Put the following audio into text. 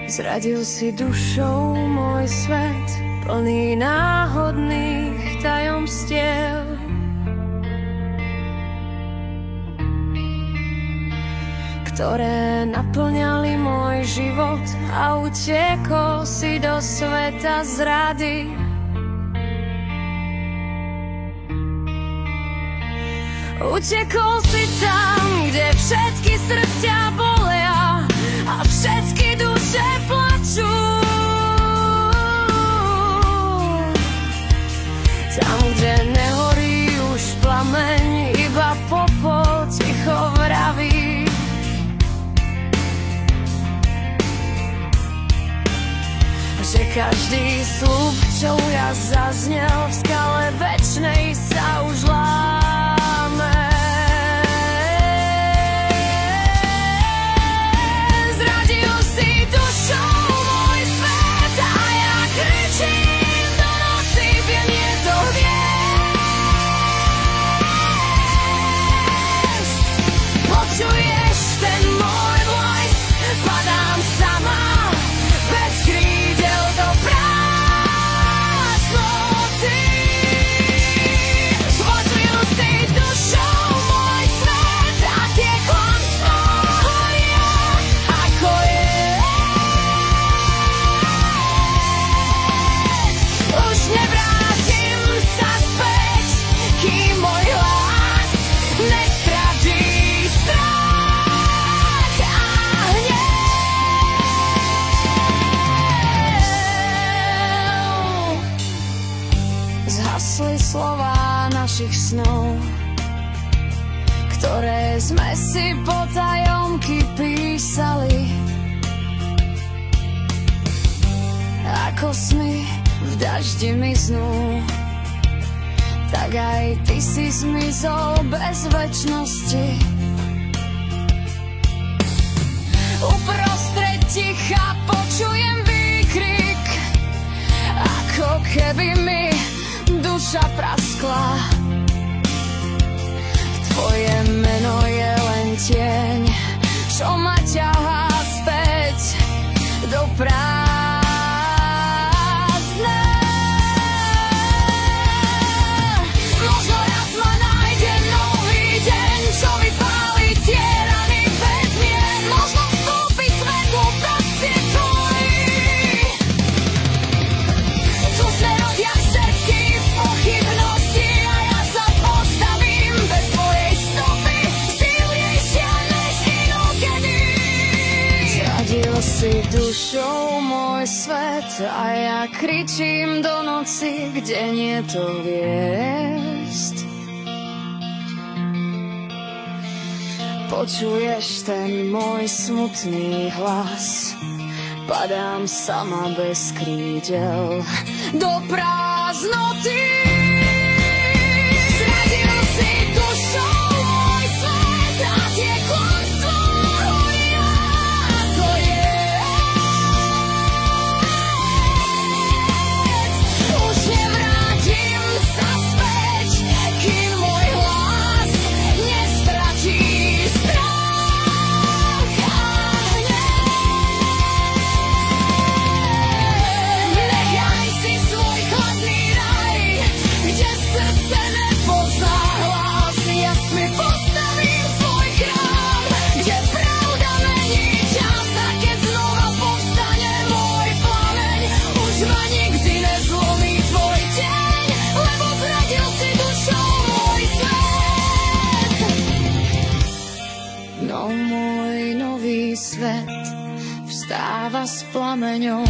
Zradil si dušou môj svet, plný náhodných tajomstiev. Ktoré naplňali môj život a utiekol si do sveta zrady. Utekol si tam, kde všetky srdcia bolia a všetky duše plačú. Tam, kde nehorí už plameň, iba popol ticho vraví. Že každý sľub, čo ja zaznel v skale večnej, sa už láme. Zradil si dušou môj svet a ja kričím do noci, bienie to hviezd. Počuješ ten môj hlas, padám sama bez krídel do prázdnoty. Zvodlil si dušou môj svet a tie klamstvá horia ako jed. Už nevrátim sa späť, kým môj hlas nestratí strach a hnev. Zhasli slová našich snov, ktoré sme si potajomky písali. Ako sny v daždi miznú, tak aj ty si zmizol bez večnosti. Uprostred ticha počujem výkrik, ako keby mi duša praskla. Tvoje meno je len tieň, čo ma ťahá späť do prázdna. Možno raz ma nájde nový deň, čo vypáli tie rany bez mien. Možno vstúpi svetlo proste tvojí. Tu sa rodia všetky pochybnosti a ja sa postavím bez tvojej stopy, silnejšia než inokedy. Zradil si dušou môj svet a ja kričím do noci, kde nie to hviezd. Počuješ ten môj smutný hlas, padám sama bez krídel do prázdnoty. Zradil si dušou môj svet a tie klamstvá horia ako jed. Už nevrátim sa späť, kým môj hlas nestratí strach a hnev. Nechaj si svoj chladný raj, kde srdce nepozná hlas. Ja mi postavím svoj chrám, kde pravda mení čas. A keď znova povstane môj plameň, už ma nikdy nezlomí tvoj deň, lebo zradil si dušou môj svet. No môj nový svet vstáva s plameňou.